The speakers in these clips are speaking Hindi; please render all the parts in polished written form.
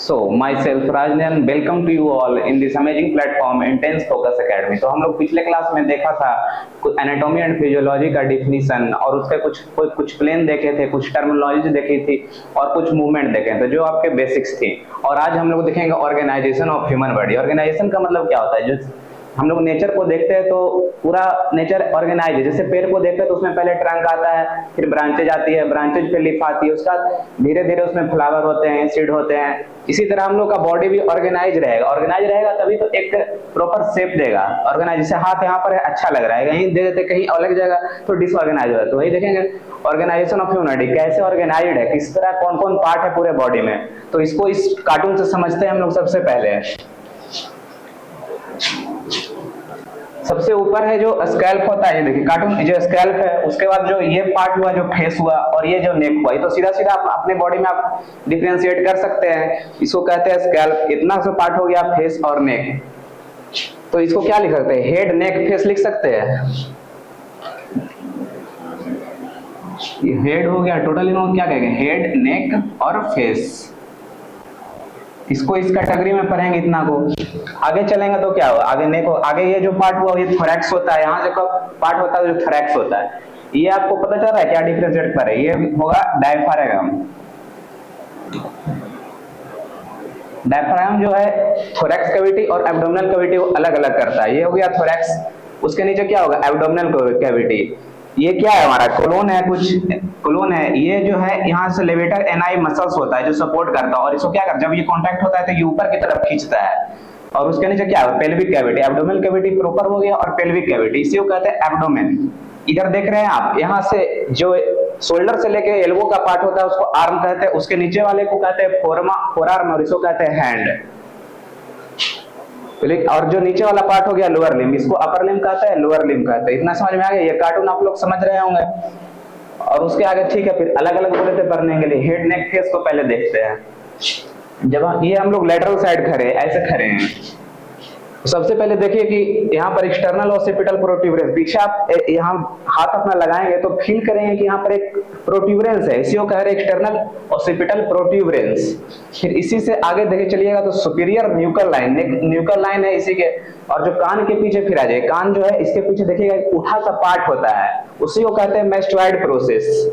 So, myself Rajnan, welcome to you all in this amazing platform Intense Focus Academy। तो हम लोग पिछले क्लास में देखा था एनाटॉमी एंड फिजियोलॉजी का डिफिनीशन और उसके कुछ प्लेन देखे थे, कुछ टर्मिनोलॉजी देखी थी और कुछ मूवमेंट देखे थे जो आपके बेसिक्स थी। और आज हम लोग देखेंगे organisation of human body. Organisation का मतलब क्या होता है? जो हम लोग नेचर को देखते हैं तो पूरा नेचर ऑर्गेनाइज है। जैसे पेड़ को देखते हैं तो उसमें पहले ट्रंक आता है, फिर ब्रांचेज आती है, ब्रांचेज पे लीफ आती है, उसका धीरे धीरे उसमें फ्लावर होते हैं, सीड होते हैं। इसी तरह हम लोग का बॉडी भी ऑर्गेनाइज रहेगा। ऑर्गेनाइज रहेगा तभी तो एक प्रॉपर शेप देगा। ऑर्गेनाइज, जैसे हाथ यहाँ पर है अच्छा लग रहा है, कहीं दे देते कहीं अलग जगह तो डिसऑर्गेनाइज होता है। तो वही देखेंगे ऑर्गेनाइजेशन ऑफ ह्यूमन बॉडी कैसे ऑर्गेनाइज्ड है, किस तरह कौन कौन पार्ट है पूरे बॉडी में। तो इसको इस कार्टून से समझते हैं हम लोग। सबसे ऊपर है जो स्कैल्प होता है, ये देखिए कार्टून, जो स्कैल्प है, उसके बाद जो ये पार्ट हुआ जो फेस हुआ और ये जो नेक हुआ, ये तो सीधा सीधा आप अपने बॉडी में आप डिफरेंशिएट कर सकते हैं। इसको कहते हैं स्कैल्प। इतना सा पार्ट हो गया फेस और नेक। तो इसको क्या लिख सकते हैं? हेड नेक फेस लिख सकते हैं। ये हेड हो गया, टोटल इनको क्या कहेंगे? हेड, नेक और फेस। इसको इस कैटेगरी में पढ़ेंगे इतना को। आगे चलेंगे तो क्या होगा? आगे नेक हो, आगे ये जो पार्ट हुआ ये थोरैक्स होता है। यहाँ जो पार्ट होता है जो थोरैक्स होता है, ये आपको पता चल रहा है क्या डिफरेंशिएट कर रहे हैं? ये होगा डायफ्रागम। डायफ्रागम जो है थोरैक्स कैविटी और एब्डोमिनल कैविटी को अलग अलग करता है। ये हो गया थोरैक्स। उसके नीचे क्या होगा? Abdominal cavity. ये क्या है? हमारा कोलोन है, कुछ कोलोन है। ये जो है यहाँ से लेवेटर एनाई मसल्स होता है जो सपोर्ट करता है और इसको क्या करता है? जब ये कांटेक्ट होता है तो ये ऊपर की तरफ खींचता है। और उसके नीचे क्या है? Pelvic cavity. Abdominal cavity proper हो गया और पेल्विक कैविटी, इसी को कहते हैं एब्डोमेन। इधर देख रहे हैं आप, यहाँ से जो शोल्डर से लेके एल्बो का पार्ट होता है उसको आर्म कहते हैं। उसके नीचे वाले को कहते हैं फोरआर्म और इसको कहते हैं हैंड। और जो नीचे वाला पार्ट हो गया लोअर लिम्ब, इसको अपर लिम्ब कहते हैं, लोअर लिम्ब कहते हैं। इतना समझ में आ गया? ये कार्टून आप लोग समझ रहे होंगे। और उसके आगे ठीक है, फिर अलग अलग बोले थे पढ़ने के लिए। हेड नेक फेस को पहले देखते हैं। जब ये हम लोग लेटरल साइड खड़े, ऐसे खड़े हैं, सबसे पहले देखिए कि यहाँ पर एक्सटर्नल ऑसिपिटल प्रोट्यूबरेंस, पीछे आप यहाँ हाथ अपना लगाएंगे तो फील करेंगे कि यहाँ पर एक प्रोट्यूबरेंस है, इसी को कह रहे हैं एक्सटर्नल ऑसिपिटल प्रोट्यूबरेंस। फिर इसी से आगे देखे चलिएगा तो superior nuchal line, nuchal line है इसी के। और जो कान के पीछे फिर आ जाए, कान जो है इसके पीछे देखिएगा एक उठा सा पार्ट होता है, उसी को कहते हैं मैस्टोइड प्रोसेस।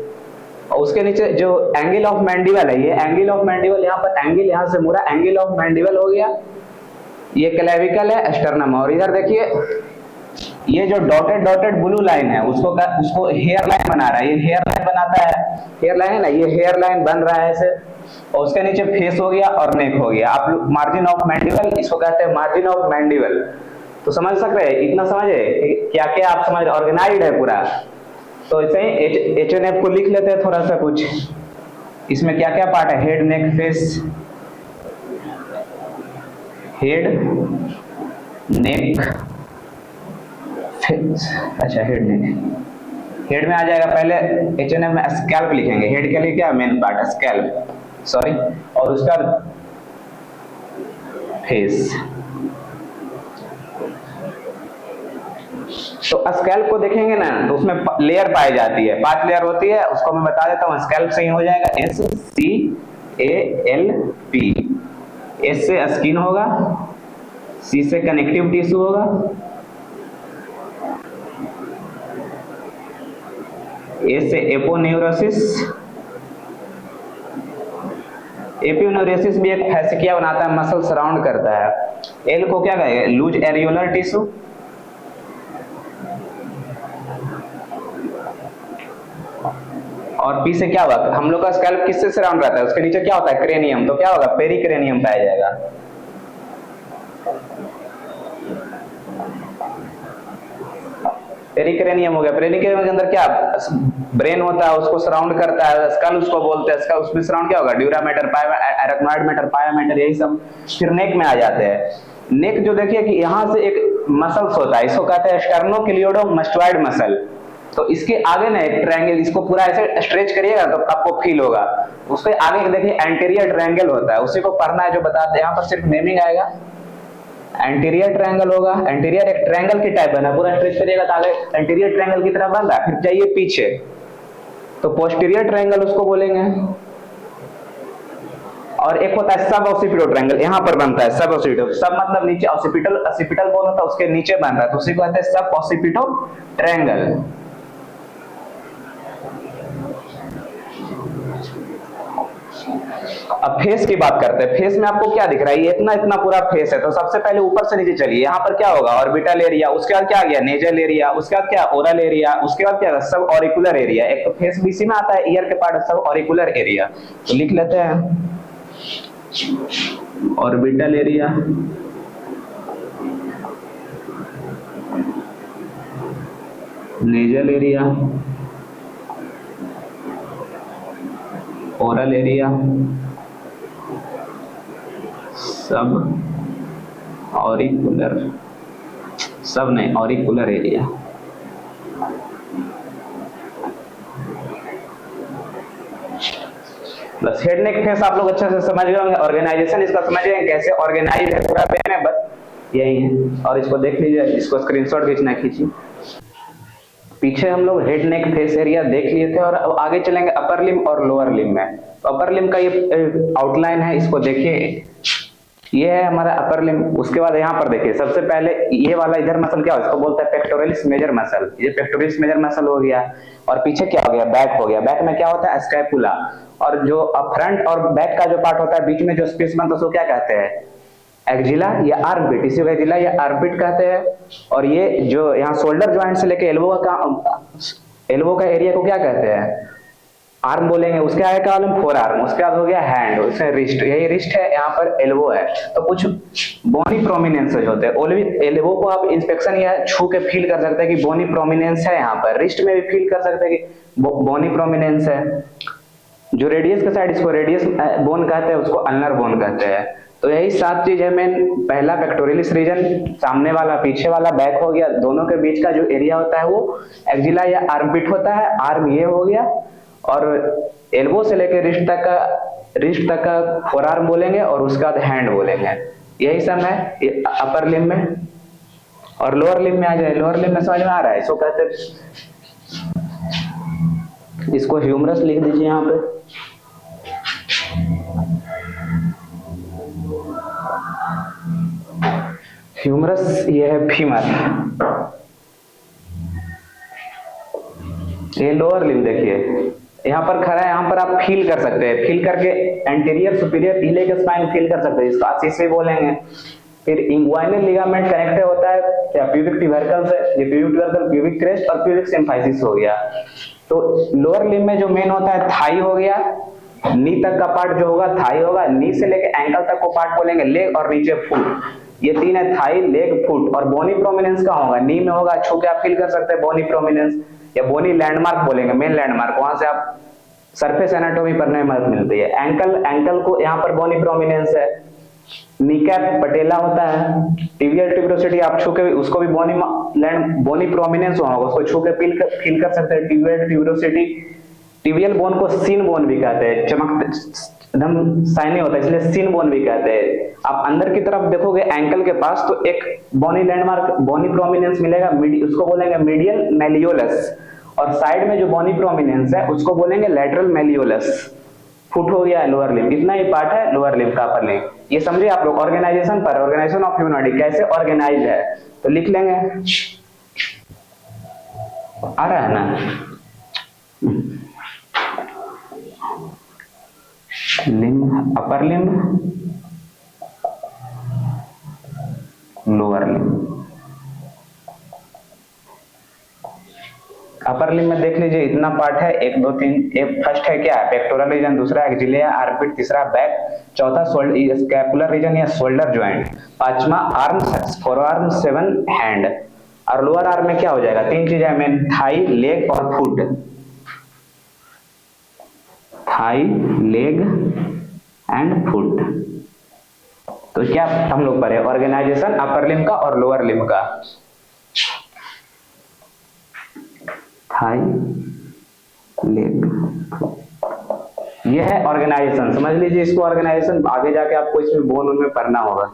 और उसके नीचे जो एंगल ऑफ मैंडिबल है, ये एंगल ऑफ मैंडिबल, यहाँ पर एंगल यहाँ से मुड़ा, एंगल ऑफ मैंडिबल हो गया। ये क्लेविकल है, स्टर्नम। और इधर देखिए ये जो डॉटेड ब्लू लाइन है उसको हेयर लाइन बना रहा है। ये हेयर लाइन बनाता है, हेयर लाइन है ना, ये हेयर लाइन बन रहा है ऐसे। और उसके नीचे फेस हो गया और नेक हो गया। आप मार्जिन ऑफ मैंडिबल, इसको कहते हैं मार्जिन ऑफ मैंडिबल। तो समझ सक रहे हैं? इतना समझे क्या क्या आप समझ? ऑर्गेनाइज्ड है पूरा। तो ऐसे ही एच को लिख लेते हैं थोड़ा सा कुछ। इसमें क्या क्या पार्ट है? हेड, नेक, फेस। हेड, नेक, फेस। अच्छा, हेड नेक। हेड में आ जाएगा पहले एचएनएफ में स्कैल्प लिखेंगे। हेड के लिए क्या मेन पार्ट? Scalp, sorry. और उसका फेस। तो स्कैल्प को देखेंगे ना तो उसमें लेयर पाई जाती है, 5 लेयर होती है। उसको मैं बता देता हूँ। स्कैल्प से ही हो जाएगा SCALP। एस से स्किन होगा, सी से कनेक्टिव टिश्यू होगा, ए से एपोन्यूरोसिस। एपोन्यूरोसिस भी एक फैसिकिया बनाता है, मसल सराउंड करता है। एल को क्या कहेंगे? Loose areolar tissue. और पी से क्या होगा? हम लोग का स्कैल्प किससे सराउंड रहता है? उसके नीचे क्या होता है? क्रेनियम। तो क्या होगा? पेरिक्रेनियम पाया जाएगा। पेरिक्रेनियम हो गया। पेरिक्रेनियम के अंदर क्या ब्रेन होता है, उसको सराउंड करता है। स्कल उसको बोलते हैं। स्कल, उसमें सराउंड क्या होगा? ड्यूरा मैटर, एराक्नोइड मैटर, पाया मैटर, यही सब। फिर नेक में आ जाते हैं। नेक जो देखिए कि यहाँ से एक मसल्स होता है, इसको कहते हैं स्टर्नोक्लियोडोमास्टोइड मसल। तो इसके आगे ना एक ट्रायंगल, इसको पूरा ऐसे स्ट्रेच करिएगा तो आपको फील होगा। उसके आगे देखिए एंटीरियर ट्रायंगल होता है, उसी को पढ़ना है जो बताते हैं। यहाँ पर सिर्फ नेमिंग आएगा। एंटीरियर ट्रायंगल होगा। एंटीरियर एक ट्रायंगल की टाइप बना, पूरा स्ट्रेच करिएगा तो आगे एंटीरियर ट्रायंगल की तरह बन रहा है। फिर जाइए पीछे तो पोस्टीरियर ट्रायंगल उसको बोलेंगे। और एक होता है सब ऑक्सीपिटल ट्रायंगल, यहाँ पर बनता है सब ऑक्सीपिटल, सब मतलब नीचे ऑक्सीपिटल, ऑक्सीपिटल बोन होता है उसके नीचे बन रहा है तो उसी को कहते हैं सब ऑक्सीपिटल ट्रायंगल। अब फेस की बात करते हैं, फेस में आपको क्या दिख रहा है, ये इतना इतना पूरा फेस है, तो सबसे पहले ऊपर से नीचे चलिए, यहाँ पर क्या होगा ऑर्बिटल एरिया, उसके बाद क्या आ गया नेजल एरिया, उसके बाद क्या ओरल एरिया, उसके बाद क्या सब ऑरिकुलर एरिया। एक तो फेस बीसी में आता है, ईयर के पार्ट सब ऑरिकुलर एरिया, तो लिख लेते हैं orbital area, nasal area, oral area, सब ऑरिकुलर, सब नहीं ऑरिकुलर एरिया। बस हेड नेक फेस आप लोग अच्छे से समझ गए होंगे। ऑर्गेनाइजेशन इसका समझ गए कैसे ऑर्गेनाइज है पूरा पेन है, बस यही है। और इसको देख लीजिए, इसको स्क्रीनशॉट खींचना खींचिए। पीछे हम लोग हेड नेक फेस एरिया देख लिए थे और अब आगे चलेंगे अपर लिम और लोअर लिम में। तो अपर लिम का ये आउटलाइन है, इसको देखिए, ये है हमारा अपर लिम। उसके बाद यहाँ पर देखिए, सबसे पहले ये वाला इधर मसल क्या है, इसको बोलते हैं पेक्टोरलिस मेजर मसल, ये पेक्टोरलिस मेजर मसल हो गया। और पीछे क्या हो गया, बैक हो गया। बैक में क्या होता है, स्कैपुला। और जो फ्रंट और बैक का जो पार्ट होता है, बीच में जो स्पेस बनता है उसको क्या कहते हैं, एक्जिला या आर्मपिट, इसी को एक्जिला या आर्मपिट कहते हैं। और ये जो यहाँ शोल्डर ज्वाइंट से लेके एल्बो का एरिया को क्या कहते हैं, आर्म बोलेंगे। उसके आगे क्या बोलेंगे, फोर आर्म। उसके बाद हो गया हैंड, उससे रिस्ट, यही रिस्ट है, यहाँ पर एल्बो है। तो कुछ बोनी प्रोमिनेंसेज होते हैं। एल्बो को आप इंस्पेक्शन या छू के फील कर सकते हैं कि बोनी प्रोमिनेंस है यहाँ पर। रिस्ट में भी फील कर सकते हैं कि बोनी प्रोमिनेंस है। जो रेडियस के साइड, इसको रेडियस बोन कहते हैं, उसको अल्नर बोन कहते हैं। तो यही 7 चीज है मेन। पहला पेक्टोरलिस रीजन, सामने वाला पीछे वाला बैक हो गया, दोनों के बीच का जो एरिया होता है वो एक्जिला या आर्मपिट होता है। आर्म ये हो गया, और एल्बो से लेकर रिस्ट तक का फोर आर्म बोलेंगे, और उसके बाद हैंड बोलेंगे। यही सब है अपर लिम में। और लोअर लिम में आ जाए, लोअर लिम में समझ में आ रहा है, इसको कहते हैं, इसको ह्यूमरस लिख दीजिए यहाँ पे। ह्यूमरस ये है फीमर, ये लोअर लिम देखिए, यहाँ पर खड़ा है, यहाँ पर आप फील कर सकते हैं, फील करके anterior superior elec spine feel कर सकते हैं, इसको आशीष से बोलेंगे। फिर इंग्वाइनल लिगामेंट कनेक्ट होता है या प्यूबिक ट्यूबरकल से, ये प्यूबिक ट्यूबरकल, प्यूबिक क्रेस्ट और प्यूबिक सिम्फाइसिस हो गया। तो लोअर लिम में जो मेन होता है थाई हो गया, नी तक का पार्ट जो होगा थाई होगा, नी से लेके एंकल तक को पार्ट बोलेंगे लेग, और नीचे फुट। ये तीन है, थाई, लेग, फुट। और बोनी प्रोमिनेंस का होगा, नी में होगा, छू के आप फील कर सकते हैं बोनी प्रोमिनेंस, या बोनी लैंडमार्क बोलेंगे, मेन लैंडमार्क, वहां से आप सरफेस एनाटॉमी पढ़ने में मदद मिलती है। एंकल को यहाँ पर बोनी प्रोमिनेंस है। नीकैप पटेला होता है। टिबियल ट्यूबरोसिटी आप छू के उसको भी बोनी प्रोमिनेंस होगा, उसको छू के फील कर सकते हैं, टिबियल ट्यूबरोसिटी। टिबियल बोन को सीन बोन भी कहते हैं, चमक एकदम शाइनी होता है इसलिए सीन बोन भी कहते हैं। आप अंदर की तरफ देखोगे एंकल के पास तो एक बोनी लैंडमार्क, बोनी प्रोमिनेंस मिलेगा, उसको बोलेंगे मीडियल मेलियोलस। और साइड में जो बोनी प्रोमिनेंस है उसको बोलेंगे लैटरल मेलियोलस। फुट हो गया लोअर लिम, इतना ही पार्ट है लोअर लिम का। अपर लिम ये समझिए आप लोग ऑर्गेनाइजेशन पर, ऑर्गेनाइजेशन ऑफ ह्यूमन बॉडी कैसे ऑर्गेनाइज है, तो लिख लेंगे, आ रहा है ना। लिम, अपर लिम, लोअर लिम। अपर लिम में देख लीजिए इतना पार्ट है, 1 2 3। एक फर्स्ट है क्या, पेक्टोरल रीजन, दूसरा एक्जिलिया आर्मपिट, तीसरा बैक, चौथा स्कैपुलर रीजन या शोल्डर ज्वाइंट, पांचवा आर्म, फोर आर्म, 7 हैंड। और लोअर आर्म में क्या हो जाएगा, 3 चीजें मेन, थाई, लेग और foot. Thigh, leg and foot. तो क्या हम लोग पढ़े, ऑर्गेनाइजेशन अपर लिम का और लोअर लिम का। थाई, लेग, ये है ऑर्गेनाइजेशन, समझ लीजिए इसको ऑर्गेनाइजेशन। आगे जाके आपको इसमें बोन उनमें पढ़ना होगा,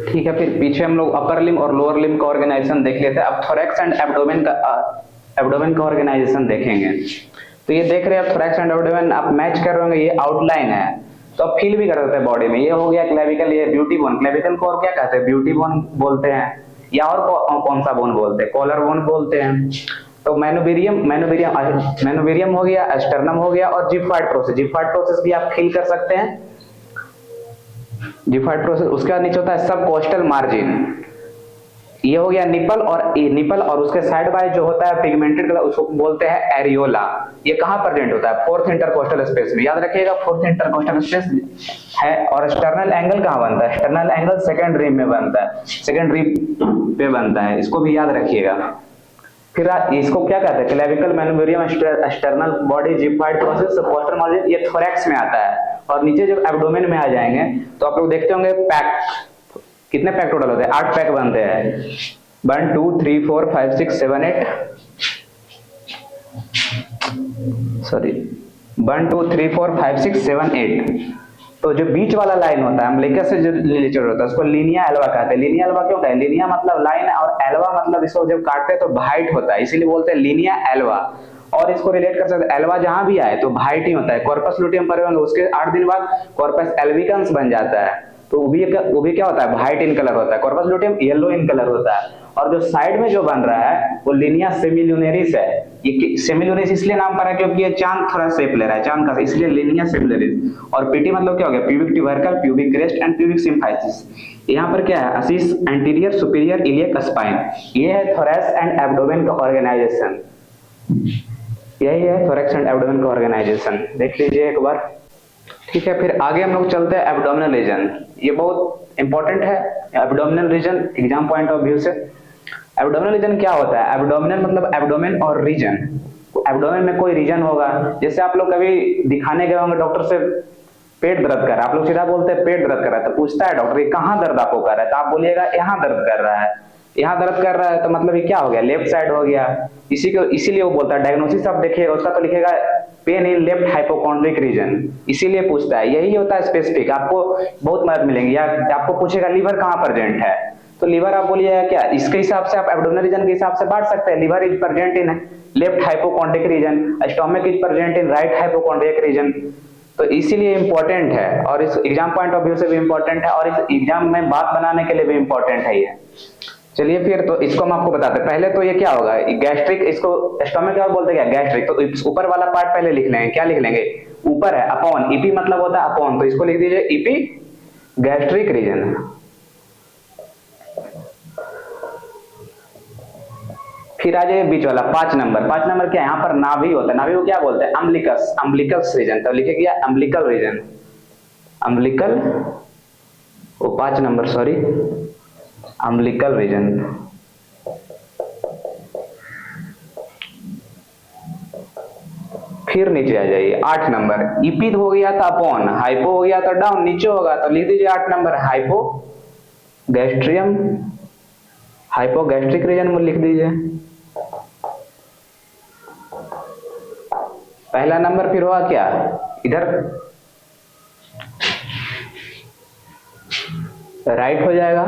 ठीक है। फिर पीछे हम लोग अपर लिम और लोअर लिम का ऑर्गेनाइजेशन देख लेते हैं। अब थोरैक्स एंड एब्डोमेन का ऑर्गेनाइजेशन देखेंगे। तो ये देख रहे हैं आप थोरैक्स एंड एब्डोमेन आप मैच कर रहे होंगे, ये आउटलाइन है तो आप फील भी कर सकते हैं बॉडी में। ये हो गया क्लेविकल, ये ब्यूटी बोन, क्लेविकल को और क्या कहते हैं, ब्यूटी बोन बोलते हैं, या और कौन सा बोन बोलते हैं, कॉलर बोन बोलते हैं। तो मेनोवेरियम हो गया, स्टर्नम हो गया, और जिफाइड प्रोसेस, जिफाइड प्रोसेस भी आप फील कर सकते हैं, जिफाइड प्रोसेस। उसके बाद नीचे होता है सब कोस्टल मार्जिन, ये हो गया निपल और उसके साइड बाय जो होता है पिगमेंटेड कलर, उसको बोलते हैं एरियोला। ये कहाँ प्रेजेंट होता है, फोर्थ इंटरकोस्टल स्पेस में, याद रखिएगा फोर्थ इंटरकोस्टल स्पेस है। और एक्सटर्नल एंगल कहाँ बनता है, एक्सटर्नल एंगल सेकंड रिब में बनता है, सेकंड रिब पे बनता है, इसको भी याद रखिएगा। फिर इसको क्या कहते हैं, clavicle, manubrium, external body, xiphoid process, costal margin, ये थोरैक्स में आता है। और नीचे जब एब्डोमेन में आ जाएंगे तो आप लोग देखते होंगे पैक, कितने पैक टोटल होते हैं, 8 पैक बनते हैं, 1 2 3 4 5 6 7 8 सॉरी 1 2 3 4 5 6 7 8। तो जो बीच वाला लाइन होता है अम्बिलिकस से जो रिलेटेड होता है उसको लीनिया एल्वा कहते हैं। लीनिया एल्वा क्यों कहते हैं, लीनिया मतलब लाइन और एल्वा मतलब इसको जब काटते हैं तो वाइट होता है, इसीलिए बोलते हैं लीनिया एल्वा। और इसको रिलेट कर सकते हैं, एल्वा जहां भी आए तो वाइट ही होता है। कॉर्पस लुटियम पर उसके 8 दिन बाद कॉर्पस एल्बिकन्स बन जाता है, तो वो भी क्या होता है, व्हाइट इन कलर होता है। Corpus luteum yellow in colour होता है। और जो साइड में जो बन रहा है वो लिनिया सेमिलुनेरिस है। ये सेमिलुनेरिस इसलिए नाम पड़ा क्योंकि ये चांद थोड़ा शेप ले रहा है, चांद का, इसलिए लिनिया सेमिलुनेरिस। और पीटी मतलब क्या हो गया, pubic tubercle, pubic crest and pubic symphysis. यहाँ पर क्या है, असिस एंटीरियर सुपीरियर इलियक स्पाइन, ये है थोरैक्स एंड एब्डोमेन का ऑर्गेनाइजेशन। यही है थोरैक्स एंड एब्डोमेन का ऑर्गेनाइजेशन, देख लीजिए एक बार। ठीक है, फिर आगे हम लोग चलते हैं एब्डोमिनल रीजन। ये बहुत इंपॉर्टेंट है abdominal region exam point of view से। एब्डोमिनल रीजन क्या होता है, एब्डोमिनल मतलब एब्डोमेन और रीजन। एब्डोमेन में कोई रीजन होगा, जैसे आप लोग कभी दिखाने गए होंगे डॉक्टर से, पेट दर्द कर रहा है, आप लोग सीधा बोलते हैं पेट दर्द कर रहा है, तो पूछता है डॉक्टर कहाँ दर्द आपको कर रहा है, तो आप बोलिएगा यहाँ दर्द कर रहा है। यहाँ दर्द कर रहा है तो मतलब ये क्या हो गया, लेफ्ट साइड हो गया। इसीलिए वो बोलता है, डायग्नोसिस आप देखिएगा उसका तो लिखेगा pain in left hypochondriac region, इसीलिए पूछता है। यही होता है स्पेसिफिक, आपको बहुत मदद मिलेंगी। या आपको पूछेगा लीवर कहाँ प्रेजेंट है, तो लीवर आप बोलिएगा क्या, इसके हिसाब से आप एब्डोमिनल रीजन के हिसाब से बांट सकते हैं। Liver is present in left hypochondriac region, stomach is present in right hypochondriac region. तो इसीलिए इंपॉर्टेंट है, और इस एग्जाम पॉइंट ऑफ व्यू से भी इंपॉर्टेंट है, और इस एग्जाम में बात बनाने के लिए भी इंपॉर्टेंट है ये। चलिए फिर तो इसको हम आपको बताते हैं। पहले तो ये क्या होगा, गैस्ट्रिक, इसको स्टोमक क्या बोलते हैं, क्या गैस्ट्रिक। तो ऊपर वाला पार्ट पहले लिख लेंगे, क्या लिख लेंगे, ऊपर है अपॉन, ईपी मतलब होता है अपॉन, तो इसको लिख दीजिए ईपी गैस्ट्रिक रीजन। फिर आ जाइए बीच वाला 5 नंबर। 5 नंबर क्या है, यहाँ पर नाभि होता है, नाभि को क्या बोलते हैं, अम्बिलिकस, अम्बिलिकस रीजन। तो लिखे क्या, अम्बिलिकल रीजन, अम्बिलिकल, वो 5 नंबर सॉरी, अम्बिलिकल रीजन। फिर नीचे आ जाइए 8 नंबर, ईपी हो गया था अपॉन, हाइपो हो गया तो डाउन, नीचे होगा तो लिख दीजिए 8 number hypogastrium, hypogastric region में लिख दीजिए पहला नंबर। फिर हुआ क्या, इधर राइट हो जाएगा,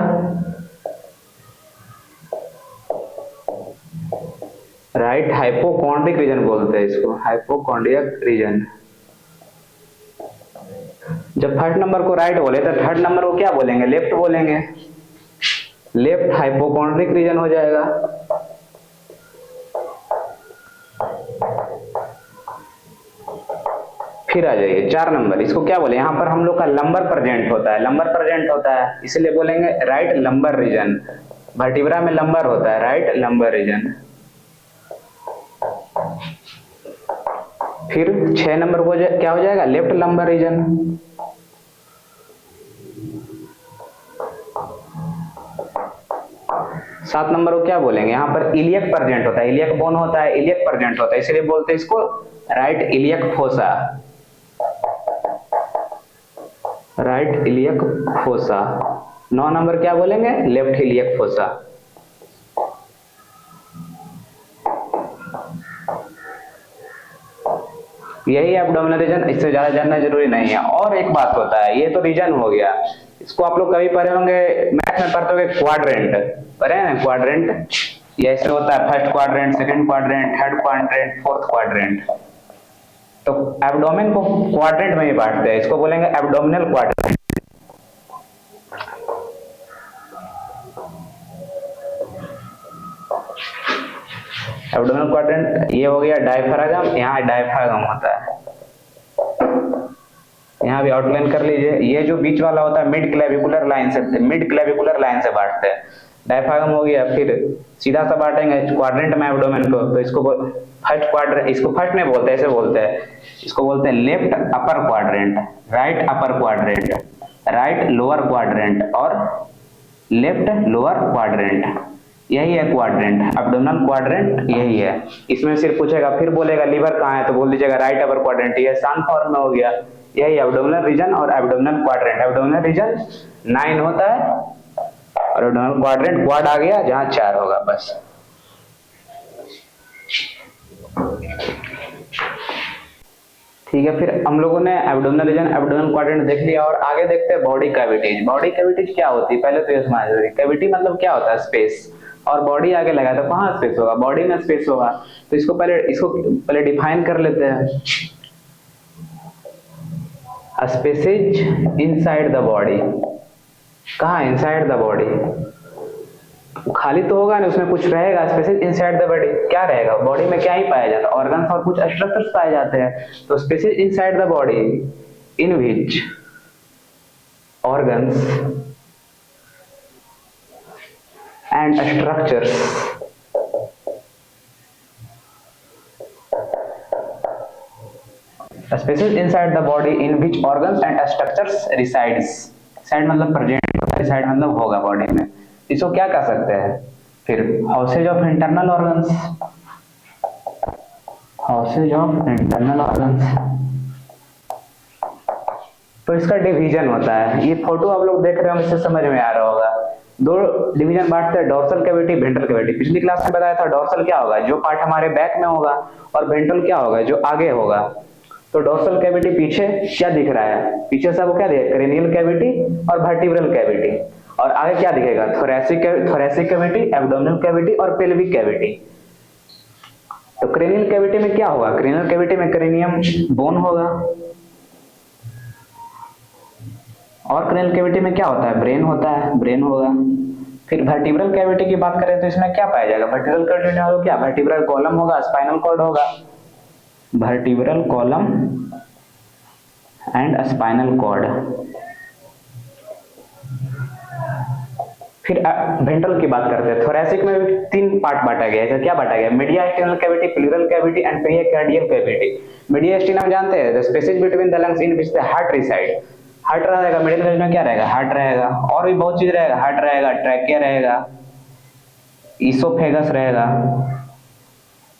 राइट हाइपोकॉन्ड्रिक रीजन बोलते हैं इसको, हाइपोकॉन्ड्रियक रीजन। जब थर्ड नंबर को राइट बोले तो थर्ड नंबर को क्या बोलेंगे, लेफ्ट बोलेंगे, लेफ्ट हाइपोकॉन्ड्रिक रीजन हो जाएगा। फिर आ जाइए 4 नंबर, इसको क्या बोले, यहाँ पर हम लोग का लंबर प्रेजेंट होता है, लंबर प्रेजेंट होता है इसलिए बोलेंगे राइट लंबर रीजन। वर्टिब्रा में लंबर होता है, राइट लंबर रीजन। फिर 6 नंबर को क्या हो जाएगा, लेफ्ट लंबर रीजन। सात नंबर को क्या बोलेंगे, यहाँ पर इलियक प्रेजेंट होता है, इलियक बोन होता है, इलियक प्रेजेंट होता है इसलिए बोलते हैं इसको right iliac fossa, right iliac fossa. 9 number क्या बोलेंगे, लेफ्ट इलियक फोसा। यही एब्डोमिनल रीजन, इससे ज्यादा जानना जरूरी नहीं है। और एक बात होता है, ये तो रीजन हो गया, इसको आप लोग कभी पढ़े होंगे, मैथ में पढ़ते होंगे क्वाड्रेंट, पढ़े हैं ना क्वाड्रेंट, ये ऐसे होता है, first quadrant, second quadrant, third quadrant, fourth quadrant. तो एब्डोमेन को क्वाड्रेंट में ही बांटते हैं, इसको बोलेंगे एब्डोमिनल क्वाड्रेंट। एब्डोमिनल क्वाड्रेंट ये हो गया डायफ्रागम, यहाँ डायफ्रागम होता है, यहाँ भी आउटलाइन कर लीजिए। ये जो बीच वाला होता है मिड क्लेविकुलर लाइन से बांटते हैं। डायफ्रागम हो गया, फिर सीधा सा बांटेंगे क्वाड्रेंट में एब्डोमेन को, तो इसको फर्स्ट क्वाड्रेंट, इसको फर्स्ट नहीं बोलते, ऐसे बोलते हैं, इसको बोलते हैं left upper quadrant, right upper quadrant, right lower quadrant और लेफ्ट लोअर क्वाड्रेंट। यही है क्वाड्रेंट, एब्डोमिनल क्वाड्रेंट यही है। इसमें सिर्फ पूछेगा, फिर बोलेगा लीवर कहाँ है, तो बोल दीजिएगा राइट अपर क्वाड्रेंट। ये शांत फॉर्म में हो गया। यही एब्डोमिनल रीजन और एब्डोमिनल क्वाड्रेंट। एब्डोमिनल रीजन 9 होता है और एब्डोमिनल क्वाड्रेंट क्वाड आ गया जहां 4 होगा बस। ठीक है, फिर हम लोगों ने एब्डोमिनल रीजन, एब्डोमिनल क्वाड्रेंट देख लिया और आगे देखते हैं बॉडी कैविटीज। बॉडी कैविटीज क्या होती है, पहले तो ये समझ लीजिए। कैविटी मतलब क्या होता है, स्पेस। और बॉडी आगे लगा तो कहाँ स्पेस होगा, बॉडी में स्पेस होगा। तो इसको पहले डिफाइन कर लेते हैं। स्पेसेज इनसाइड द बॉडी, कहाँ इनसाइड द बॉडी, खाली तो होगा नहीं, उसमें कुछ रहेगा। स्पेसेज इनसाइड द बॉडी क्या रहेगा, बॉडी में क्या ही पाया जाता है, ऑर्गन्स और कुछ स्ट्रक्चर्स पाए जाते हैं। तो spaces inside the body in which organs and structures spaces inside the body in which organs and structures resides. Side मतलब प्रेजेंट, रिसाइड मतलब होगा बॉडी में। इसको क्या कह सकते हैं फिर, houses of internal organs, houses of internal organs. तो इसका डिवीजन होता है, ये फोटो आप लोग देख रहे हो, इससे समझ में आ रहा होगा। 2 डिवीजन बांटते हैं, डोर्सल कैविटी, वेंट्रल कैविटी। पिछली क्लास में बताया था डोर्सल क्या होगा, जो पार्ट हमारे बैक में होगा, और वेंट्रल क्या होगा, जो आगे होगा। तो डोर्सल कैविटी पीछे क्या दिख रहा है, पीछे से वो क्या दिखेगा, क्रेनियल कैविटी और वर्टिब्रल कैविटी। और आगे क्या दिखेगा, थोरैसिक कैविटी, एब्डोमिनल कैविटी और पेल्विक कैविटी। तो क्रेनियल कैविटी में क्या होगा, क्रेनियल कैविटी में क्रेनियम बोन होगा। और क्रेनियल कैविटी में क्या होता है, ब्रेन होता है, ब्रेन होगा। फिर वर्टिब्रल कैविटी की बात करें तो इसमें क्या पाया जाएगा, वर्टिब्रल कैविटी में होगा क्या, वर्टिब्रल कॉलम होगा, स्पाइनल कॉर्ड होगा, vertebral column and spinal cord. फिर वेंट्रल की बात करते हैं। थोरैसिक में भी 3 पार्ट बांटा गया है। क्या बांटा गया, mediastinal cavity, pleural cavity and pericardial cavity. Mediastinum जानते हैं, the spaces between the lungs in which the heart reside. Heart रहेगा, मिडिल में क्या रहेगा, हार्ट रहेगा। और भी बहुत चीज रहेगा, हार्ट रहेगा, ट्रैकिया रहेगा, ईसोफेगस रहेगा,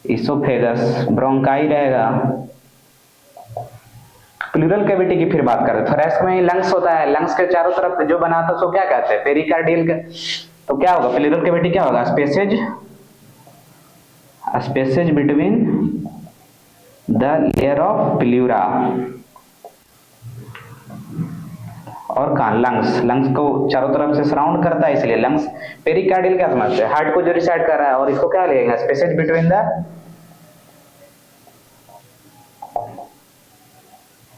ईसोफेगस, ब्रोंकाई रहेगा। प्लूरल कैविटी की फिर बात करें, थोरैसिक में लंग्स होता है, लंग्स के चारों तरफ जो बनाता है उसको क्या कहते हैं, पेरिकार्डियल। तो क्या होगा, प्लूरल कैविटी क्या होगा, spaces between the layer of pleura और कान, लंग्स को चारों तरफ से सराउंड करता है, इसलिए लंग्स। पेरिकार्डियल क्या समझते हैं, हार्ट को जो रिसाइड कर रहा है, और इसको क्या लगेगा, spaces between the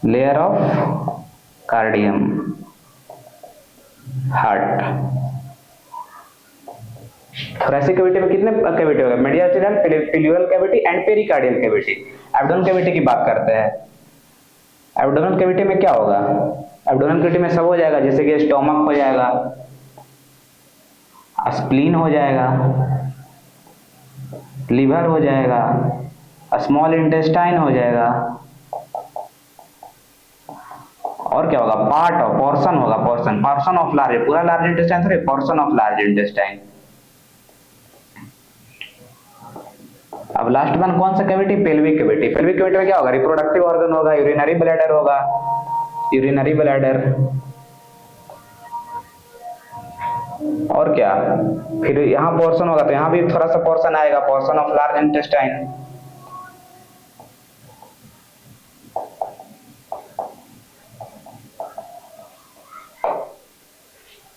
layer of cardium, heart. Thoracic cavity में कितने कैविटी होगा, mediastinal, plural cavity and pericardial cavity. Abdominal cavity की बात करते हैं। एब्डोमिनल कैविटी में क्या होगा, एब्डोमिनल कैविटी में सब हो जाएगा, जैसे कि स्टोमक हो जाएगा, स्प्लीन हो जाएगा, लिवर हो जाएगा, स्मॉल इंटेस्टाइन हो जाएगा, और क्या होगा, पोर्शन होगा, पोर्शन ऑफ लार्ज, पूरा लार्ज इंटेस्टाइन थोड़ी, पोर्शन ऑफ लार्ज इंटेस्टाइन। अब लास्ट वन कौन सा cavity, pelvic cavity. Pelvic cavity में क्या होगा, रिप्रोडक्टिव ऑर्गन होगा, यूरिनरी ब्लैडर होगा, यूरिनरी ब्लैडर। और क्या, फिर यहाँ पोर्शन होगा, तो यहाँ भी थोड़ा सा पोर्शन आएगा, पोर्शन ऑफ लार्ज इंटेस्टाइन।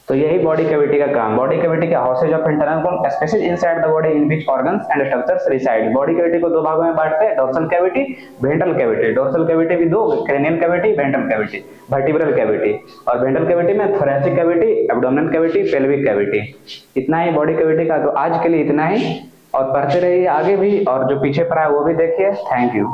तो यही बॉडी कैविटी का काम। बॉडी कैविटी के houses of internal spaces inside the body in which organs and structures reside. Body cavity को दो भागों में बांटते हैं, dorsal cavity, ventral cavity. Dorsal cavity भी दो, cranial cavity, ventral cavity, vertebral cavity. और वेंट्रल कैविटी में thoracic cavity, abdominal cavity, pelvic cavity. इतना ही बॉडी कैविटी का। तो आज के लिए इतना ही, और पढ़ते रहिए आगे भी, और जो पीछे पढ़ा है वो भी देखिए। Thank you.